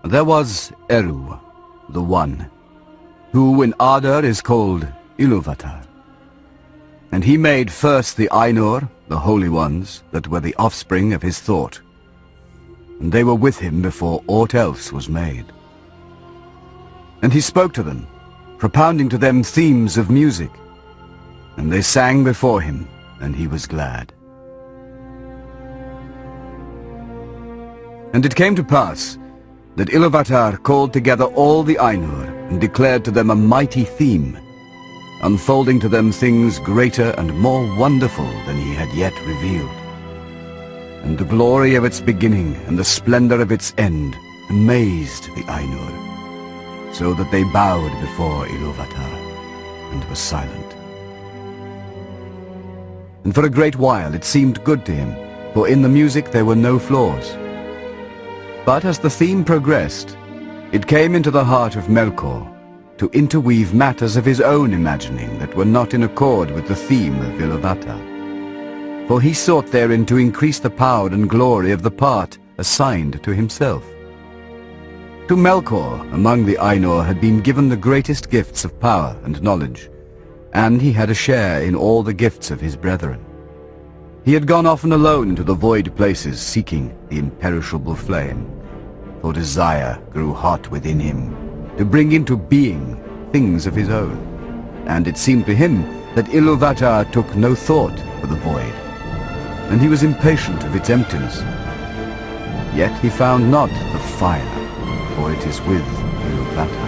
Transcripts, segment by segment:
There was Eru, the One, who in Arda is called Iluvatar. And he made first the Ainur, the Holy Ones, that were the offspring of his thought. And they were with him before aught else was made. And he spoke to them, propounding to them themes of music. And they sang before him, and he was glad. And it came to pass that Iluvatar called together all the Ainur and declared to them a mighty theme, unfolding to them things greater and more wonderful than he had yet revealed. And the glory of its beginning and the splendor of its end amazed the Ainur, so that they bowed before Iluvatar and were silent. And for a great while it seemed good to him, for in the music there were no flaws. But as the theme progressed, it came into the heart of Melkor to interweave matters of his own imagining that were not in accord with the theme of Iluvatar. For he sought therein to increase the power and glory of the part assigned to himself. To Melkor, among the Ainur, had been given the greatest gifts of power and knowledge, and he had a share in all the gifts of his brethren. He had gone often alone into the void places seeking the imperishable flame, for desire grew hot within him to bring into being things of his own, and it seemed to him that Iluvatar took no thought for the void, and he was impatient of its emptiness. Yet he found not the fire, for it is with Iluvatar.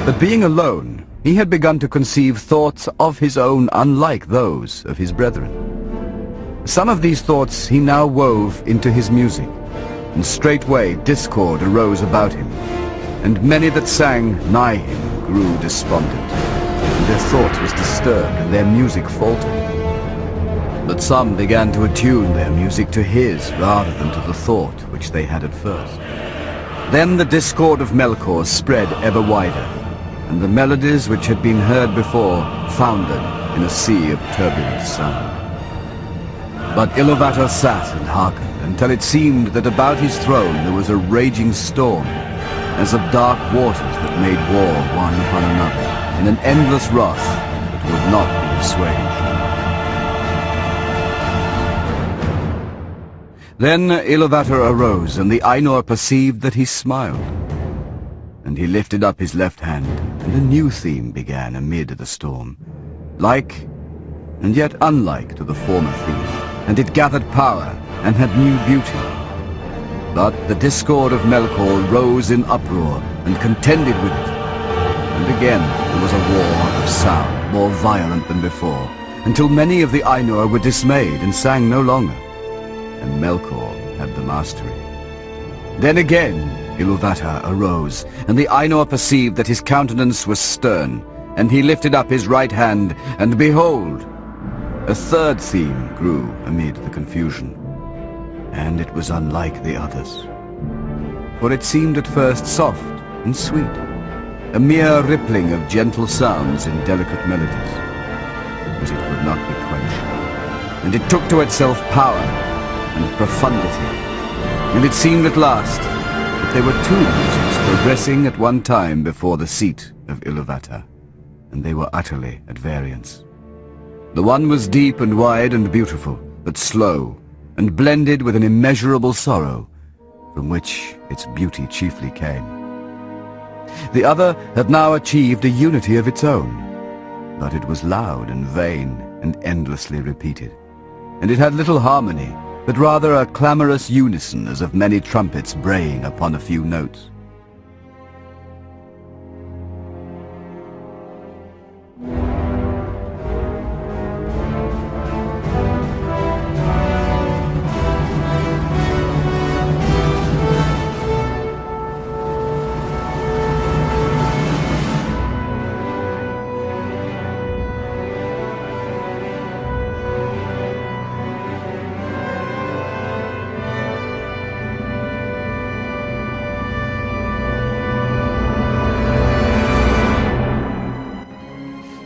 But being alone, he had begun to conceive thoughts of his own unlike those of his brethren. Some of these thoughts he now wove into his music, and straightway discord arose about him, and many that sang nigh him grew despondent, and their thought was disturbed, and their music faltered. But some began to attune their music to his rather than to the thought which they had at first. Then the discord of Melkor spread ever wider, and the melodies which had been heard before foundered in a sea of turbulent sound. But Iluvatar sat and hearkened, until it seemed that about his throne there was a raging storm, as of dark waters that made war one upon another, in an endless wrath that would not be assuaged. Then Iluvatar arose, and the Ainur perceived that he smiled. And he lifted up his left hand, and a new theme began amid the storm, like and yet unlike to the former theme, and it gathered power and had new beauty. But the discord of Melkor rose in uproar and contended with it, and again there was a war of sound more violent than before, until many of the Ainur were dismayed and sang no longer, and Melkor had the mastery. Then again Iluvatar arose, and the Ainur perceived that his countenance was stern, and he lifted up his right hand, and behold, a third theme grew amid the confusion, and it was unlike the others. For it seemed at first soft and sweet, a mere rippling of gentle sounds in delicate melodies. But it would not be quenched, and it took to itself power and profundity, and it seemed at last that there were two musics progressing at one time before the seat of Iluvatar, and they were utterly at variance. The one was deep and wide and beautiful, but slow, and blended with an immeasurable sorrow, from which its beauty chiefly came. The other had now achieved a unity of its own, but it was loud and vain and endlessly repeated, and it had little harmony, but rather a clamorous unison as of many trumpets braying upon a few notes.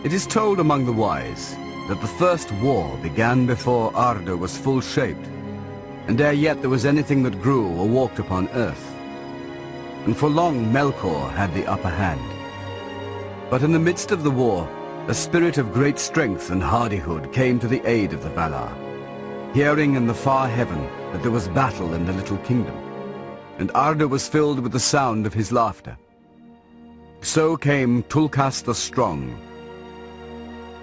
It is told among the wise that the first war began before Arda was full-shaped, and ere yet there was anything that grew or walked upon earth, and for long Melkor had the upper hand. But in the midst of the war, a spirit of great strength and hardihood came to the aid of the Valar, hearing in the far heaven that there was battle in the little kingdom, and Arda was filled with the sound of his laughter. So came Tulkas the Strong,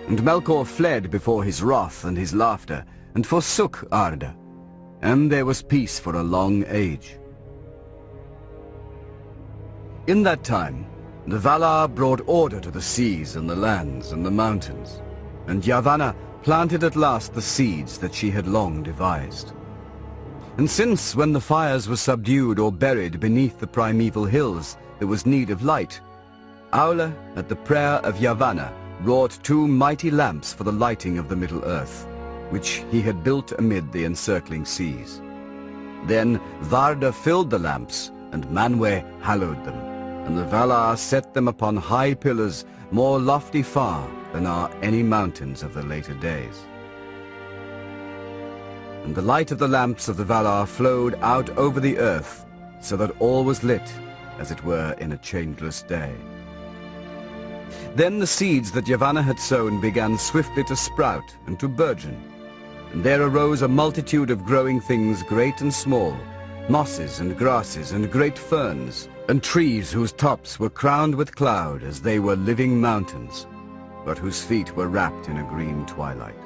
and Melkor fled before his wrath and his laughter, and forsook Arda, and there was peace for a long age. In that time, the Valar brought order to the seas and the lands and the mountains, and Yavanna planted at last the seeds that she had long devised. And since when the fires were subdued or buried beneath the primeval hills there was need of light, Aule, at the prayer of Yavanna, wrought 2 mighty lamps for the lighting of the Middle Earth, which he had built amid the encircling seas. Then Varda filled the lamps, and Manwë hallowed them, and the Valar set them upon high pillars more lofty far than are any mountains of the later days. And the light of the lamps of the Valar flowed out over the earth, so that all was lit, as it were in a changeless day. Then the seeds that Yavanna had sown began swiftly to sprout and to burgeon, and there arose a multitude of growing things great and small, mosses and grasses and great ferns, and trees whose tops were crowned with cloud as they were living mountains, but whose feet were wrapped in a green twilight.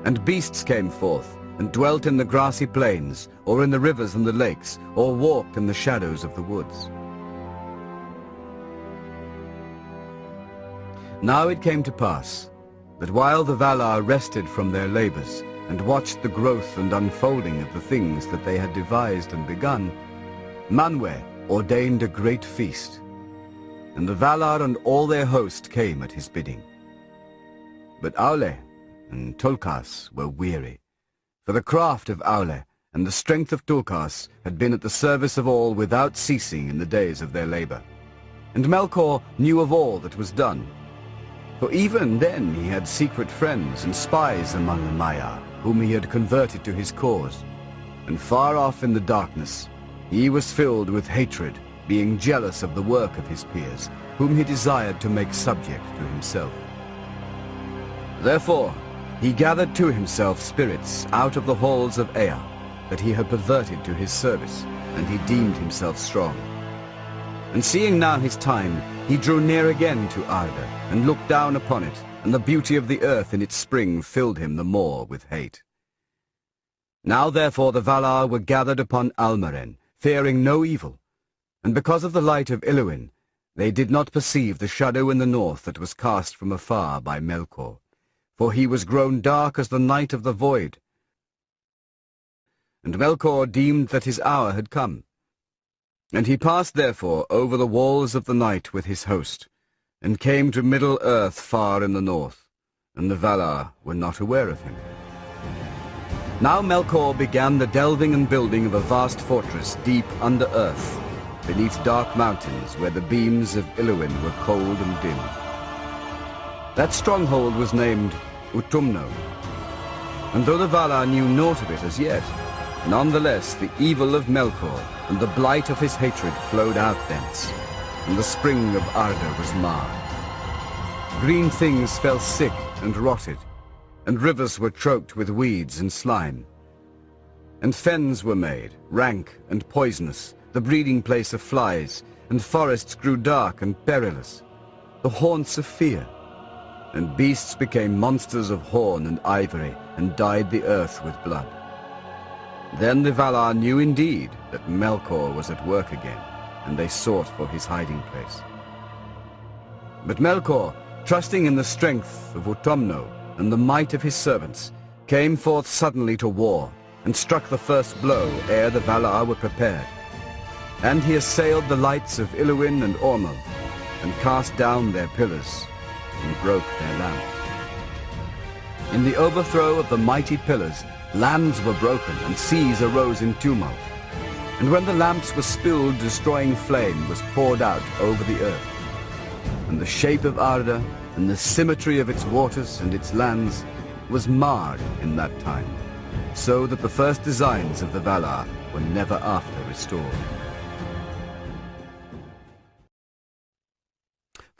And beasts came forth, and dwelt in the grassy plains, or in the rivers and the lakes, or walked in the shadows of the woods. Now it came to pass that while the Valar rested from their labors, and watched the growth and unfolding of the things that they had devised and begun, Manwë ordained a great feast, and the Valar and all their host came at his bidding. But Aule and Tulkas were weary, for the craft of Aule and the strength of Tulkas had been at the service of all without ceasing in the days of their labor. And Melkor knew of all that was done, for even then he had secret friends and spies among the Maiar, whom he had converted to his cause. And far off in the darkness, he was filled with hatred, being jealous of the work of his peers, whom he desired to make subject to himself. Therefore, he gathered to himself spirits out of the halls of Ea, that he had perverted to his service, and he deemed himself strong. And seeing now his time, he drew near again to Arda, and looked down upon it, and the beauty of the earth in its spring filled him the more with hate. Now therefore the Valar were gathered upon Almaren, fearing no evil, and because of the light of Iluin, they did not perceive the shadow in the north that was cast from afar by Melkor, for he was grown dark as the night of the void. And Melkor deemed that his hour had come. And he passed therefore over the walls of the night with his host, and came to Middle-earth far in the north, and the Valar were not aware of him. Now Melkor began the delving and building of a vast fortress deep under earth, beneath dark mountains where the beams of Iluin were cold and dim. That stronghold was named Utumno, and though the Valar knew naught of it as yet, nonetheless the evil of Melkor and the blight of his hatred flowed out thence, and the spring of Arda was marred. Green things fell sick and rotted, and rivers were choked with weeds and slime. And fens were made, rank and poisonous, the breeding place of flies, and forests grew dark and perilous, the haunts of fear. And beasts became monsters of horn and ivory, and dyed the earth with blood. Then the Valar knew indeed that Melkor was at work again, and they sought for his hiding place. But Melkor, trusting in the strength of Utumno and the might of his servants, came forth suddenly to war, and struck the first blow ere the Valar were prepared. And he assailed the lights of Iluin and Ormel, and cast down their pillars, and broke their lamps. In the overthrow of the mighty pillars, lands were broken, and seas arose in tumult. And when the lamps were spilled, destroying flame was poured out over the earth. And the shape of Arda, and the symmetry of its waters and its lands, was marred in that time, so that the first designs of the Valar were never after restored.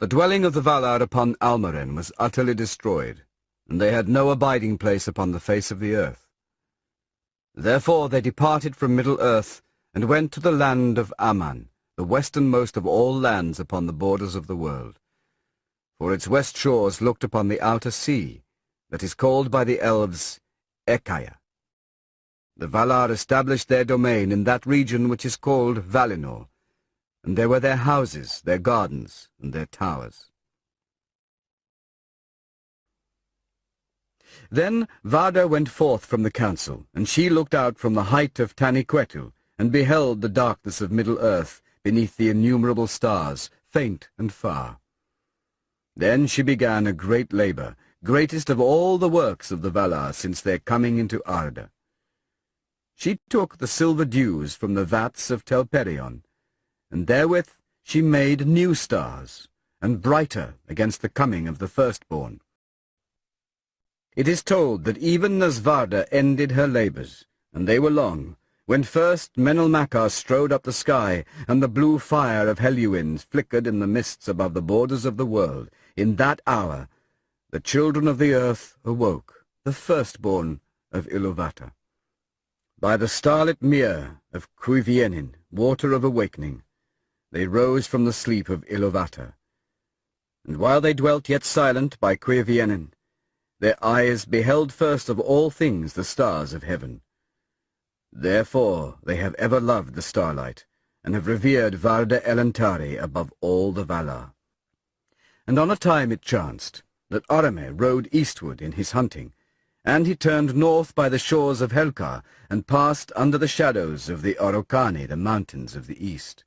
The dwelling of the Valar upon Almaren was utterly destroyed, and they had no abiding place upon the face of the earth. Therefore they departed from Middle-earth, and went to the land of Aman, the westernmost of all lands upon the borders of the world. For its west shores looked upon the outer sea, that is called by the Elves Ekaya. The Valar established their domain in that region which is called Valinor, and there were their houses, their gardens, and their towers. Then Varda went forth from the council, and she looked out from the height of Taniquetil, and beheld the darkness of Middle-earth beneath the innumerable stars, faint and far. Then she began a great labour, greatest of all the works of the Valar since their coming into Arda. She took the silver dews from the vats of Telperion, and therewith she made new stars, and brighter against the coming of the firstborn. It is told that even as Varda ended her labours, and they were long, when first Menelmacar strode up the sky, and the blue fire of Helluin flickered in the mists above the borders of the world, in that hour the children of the earth awoke, the firstborn of Iluvatar. By the starlit mere of Cuivienin, water of awakening, they rose from the sleep of Iluvatar. And while they dwelt yet silent by Cuivienin, their eyes beheld first of all things the stars of heaven. Therefore they have ever loved the starlight, and have revered Varda Elantari above all the Valar. And on a time it chanced that Orome rode eastward in his hunting, and he turned north by the shores of Helkar, and passed under the shadows of the Orokani, the mountains of the east.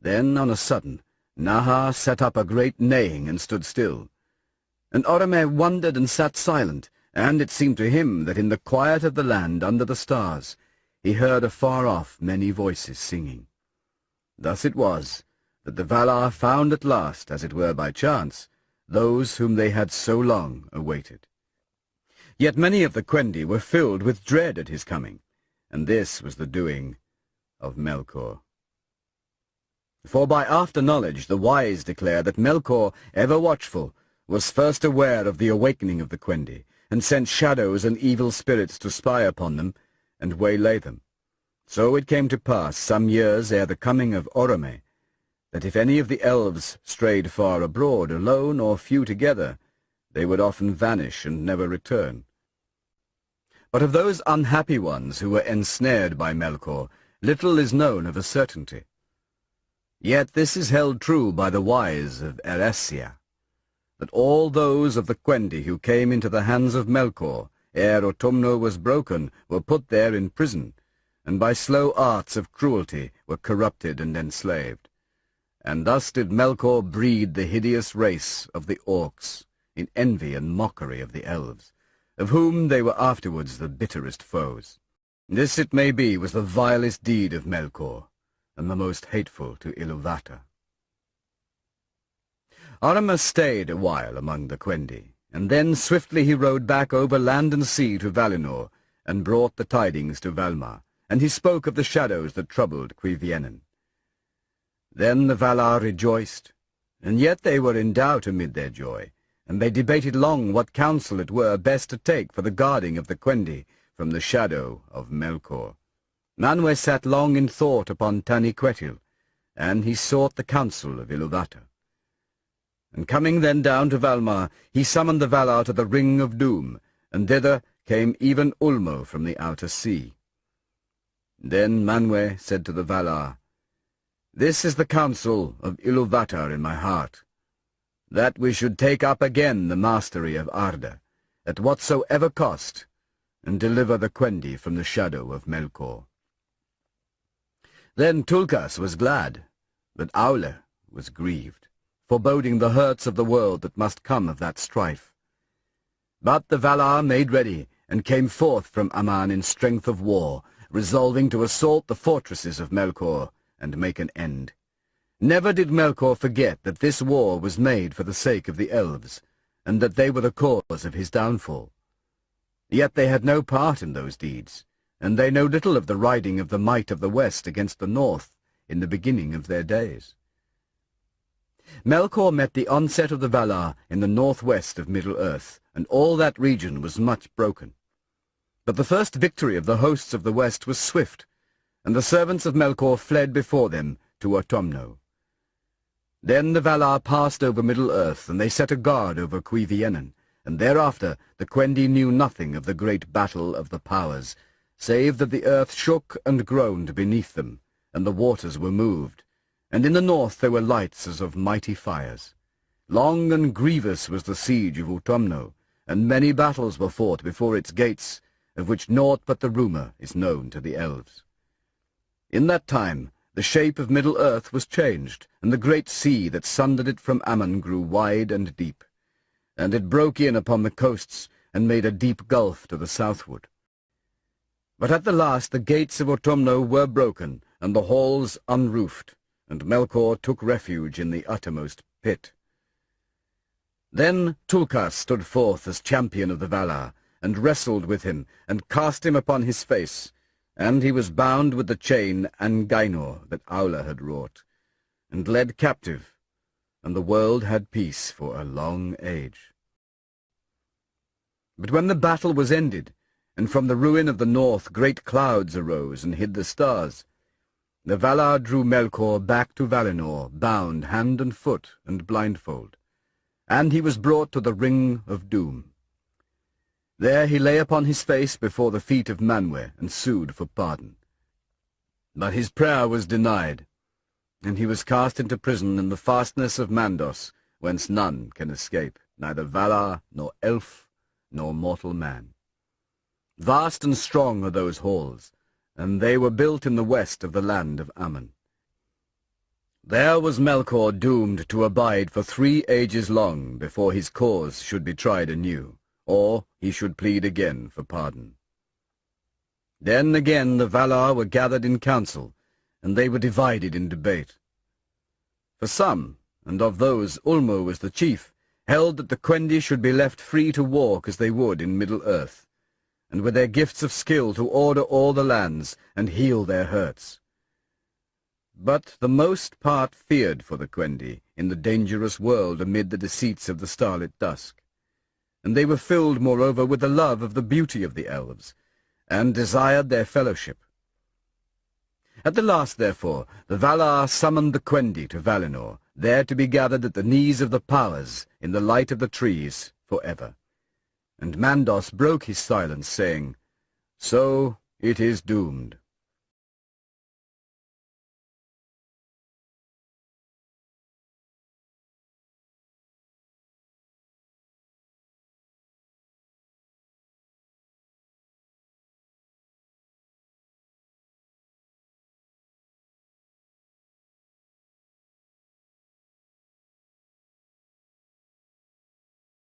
Then on a sudden Nahar set up a great neighing and stood still. And Orome wondered and sat silent, and it seemed to him that in the quiet of the land under the stars he heard afar off many voices singing. Thus it was that the Valar found at last, as it were by chance, those whom they had so long awaited. Yet many of the Quendi were filled with dread at his coming, and this was the doing of Melkor. For by after-knowledge the wise declare that Melkor, ever watchful, was first aware of the awakening of the Quendi, and sent shadows and evil spirits to spy upon them, and waylay them. So it came to pass, some years ere the coming of Orome, that if any of the elves strayed far abroad, alone or few together, they would often vanish and never return. But of those unhappy ones who were ensnared by Melkor, little is known of a certainty. Yet this is held true by the wise of Eressia, that all those of the Quendi who came into the hands of Melkor ere Autumno was broken were put there in prison, and by slow arts of cruelty were corrupted and enslaved. And thus did Melkor breed the hideous race of the Orcs, in envy and mockery of the Elves, of whom they were afterwards the bitterest foes. This, it may be, was the vilest deed of Melkor, and the most hateful to Iluvatar. Orome stayed a while among the Quendi, and then swiftly he rode back over land and sea to Valinor, and brought the tidings to Valmar, and he spoke of the shadows that troubled Cuivienin. Then the Valar rejoiced, and yet they were in doubt amid their joy, and they debated long what counsel it were best to take for the guarding of the Quendi from the shadow of Melkor. Manwë sat long in thought upon Taniquetil, and he sought the counsel of Iluvatar. And coming then down to Valmar, he summoned the Valar to the Ring of Doom, and thither came even Ulmo from the outer sea. Then Manwë said to the Valar, "This is the counsel of Iluvatar in my heart, that we should take up again the mastery of Arda, at whatsoever cost, and deliver the Quendi from the shadow of Melkor." Then Tulkas was glad, but Aule was grieved, foreboding the hurts of the world that must come of that strife. But the Valar made ready, and came forth from Aman in strength of war, resolving to assault the fortresses of Melkor, and make an end. Never did Melkor forget that this war was made for the sake of the Elves, and that they were the cause of his downfall. Yet they had no part in those deeds, and they know little of the riding of the might of the West against the North in the beginning of their days. Melkor met the onset of the Valar in the northwest of Middle-earth, and all that region was much broken. But the first victory of the hosts of the west was swift, and the servants of Melkor fled before them to Autumno. Then the Valar passed over Middle-earth, and they set a guard over Cuiviénen, and thereafter the Quendi knew nothing of the great battle of the powers, save that the earth shook and groaned beneath them, and the waters were moved, and in the north there were lights as of mighty fires. Long and grievous was the siege of Autumno, and many battles were fought before its gates, of which naught but the rumour is known to the Elves. In that time the shape of Middle-earth was changed, and the great sea that sundered it from Aman grew wide and deep, and it broke in upon the coasts, and made a deep gulf to the southward. But at the last the gates of Autumno were broken, and the halls unroofed, and Melkor took refuge in the uttermost pit. Then Tulkas stood forth as champion of the Valar, and wrestled with him, and cast him upon his face, and he was bound with the chain Ainur that Aula had wrought, and led captive, and the world had peace for a long age. But when the battle was ended, and from the ruin of the north great clouds arose and hid the stars, the Valar drew Melkor back to Valinor, bound hand and foot and blindfold, and he was brought to the Ring of Doom. There he lay upon his face before the feet of Manwë and sued for pardon. But his prayer was denied, and he was cast into prison in the fastness of Mandos, whence none can escape, neither Valar, nor elf, nor mortal man. Vast and strong are those halls, and they were built in the west of the land of Aman. There was Melkor doomed to abide for 3 ages long before his cause should be tried anew, or he should plead again for pardon. Then again the Valar were gathered in council, and they were divided in debate. For some, and of those Ulmo was the chief, held that the Quendi should be left free to walk as they would in Middle-earth, and with their gifts of skill to order all the lands and heal their hurts. But the most part feared for the Quendi in the dangerous world amid the deceits of the starlit dusk, and they were filled moreover with the love of the beauty of the Elves, and desired their fellowship. At the last, therefore, the Valar summoned the Quendi to Valinor, there to be gathered at the knees of the powers in the light of the trees for ever. And Mandos broke his silence, saying, "So it is doomed."